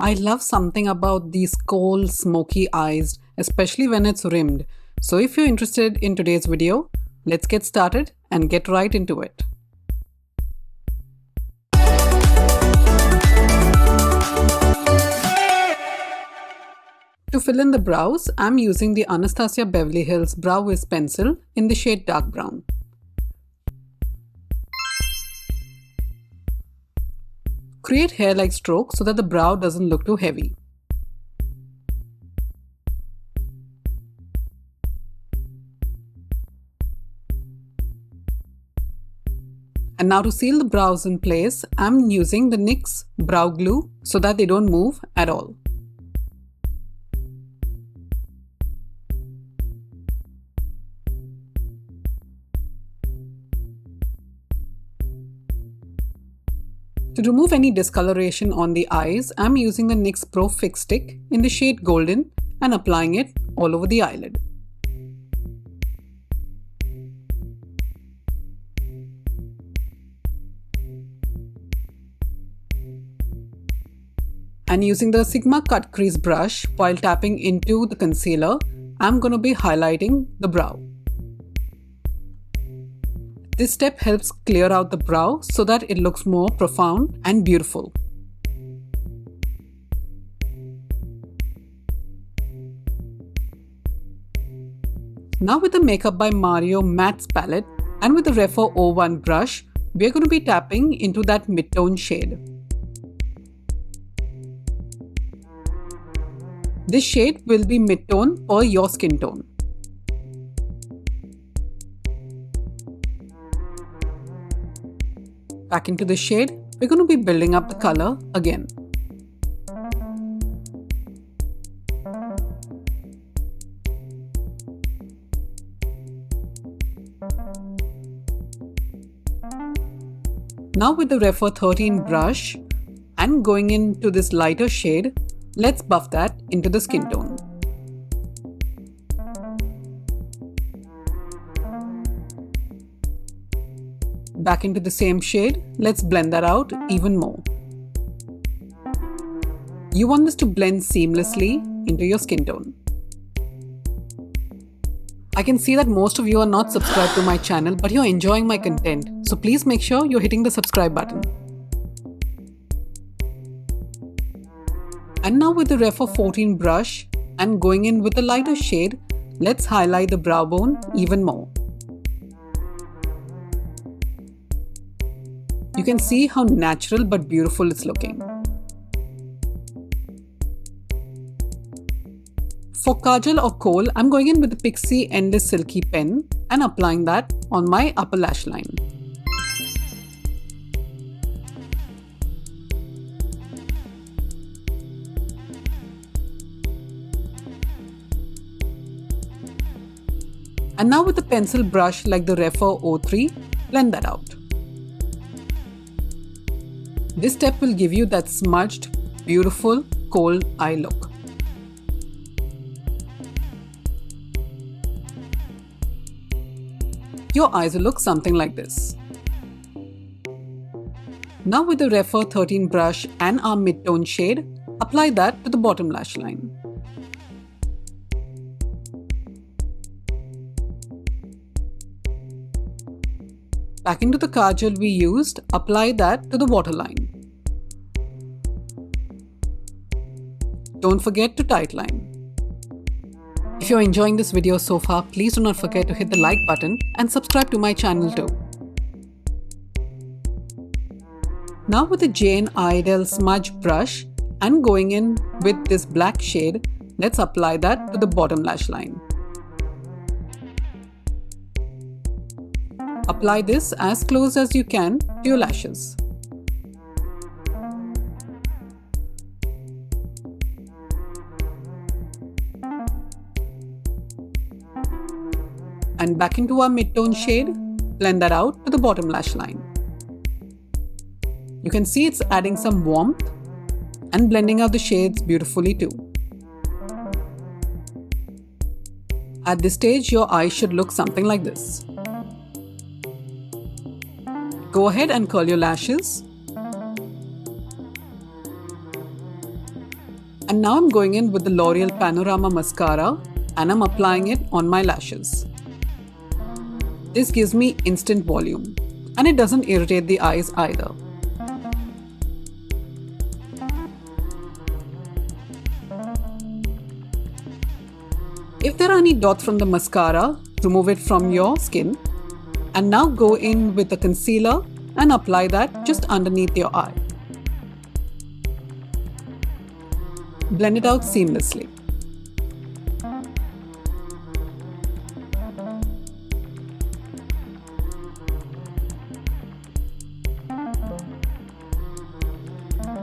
I love something about these kohl smoky eyes, especially when it's rimmed. So if you're interested in today's video, let's get started and get right into it. To fill in the brows, I'm using the Anastasia Beverly Hills Brow Wiz pencil in the shade dark brown. Create hair-like strokes so that the brow doesn't look too heavy. And now to seal the brows in place, I'm using the NYX brow glue so that they don't move at all. To remove any discoloration on the eyes, I'm using the NYX Pro Fix Stick in the shade Golden and applying it all over the eyelid. And using the Sigma Cut Crease brush while tapping into the concealer, I'm going to be highlighting the brow. This step helps clear out the brow so that it looks more profound and beautiful. Now with the Makeup by Mario Mattes palette and with the Refer 01 brush, we are going to be tapping into that mid-tone shade. This shade will be mid-tone per your skin tone. Back into the shade, we're going to be building up the color again. Now with the Refer 13 brush and going into this lighter shade, let's buff that into the skin tone. Back into the same shade, let's blend that out even more. You want this to blend seamlessly into your skin tone. I can see that most of you are not subscribed to my channel, but you're enjoying my content, so please make sure you're hitting the subscribe button. And now with the Refer 14 brush and going in with a lighter shade, let's highlight the brow bone even more. You can see how natural but beautiful it's looking. For kajal or kohl, I'm going in with the Pixi Endless Silky pen and applying that on my upper lash line. And now with the pencil brush like the Refer 03, blend that out. This step will give you that smudged, beautiful, kohl eye look. Your eyes will look something like this. Now with the Refer 13 brush and our mid-tone shade, apply that to the bottom lash line. Back into the kajal we used, apply that to the waterline. Don't forget to tightline. If you're enjoying this video so far, please do not forget to hit the like button and subscribe to my channel too. Now with the Jane Iredale smudge brush and going in with this black shade, let's apply that to the bottom lash line. Apply this as close as you can to your lashes. And back into our mid-tone shade, blend that out to the bottom lash line. You can see it's adding some warmth and blending out the shades beautifully too. At this stage, your eyes should look something like this. Go ahead and curl your lashes. And now I'm going in with the L'Oreal Panorama Mascara and I'm applying it on my lashes. This gives me instant volume and it doesn't irritate the eyes either. If there are any dots from the mascara, remove it from your skin. And now go in with a concealer and apply that just underneath your eye. Blend it out seamlessly.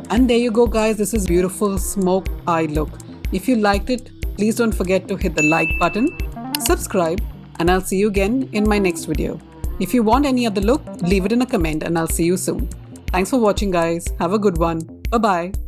And there you go guys, this is beautiful smoke eye look. If you liked it, please don't forget to hit the like button, subscribe, and I'll see you again in my next video. If you want any other look, leave it in a comment and I'll see you soon. Thanks for watching guys. Have a good one. Bye-bye.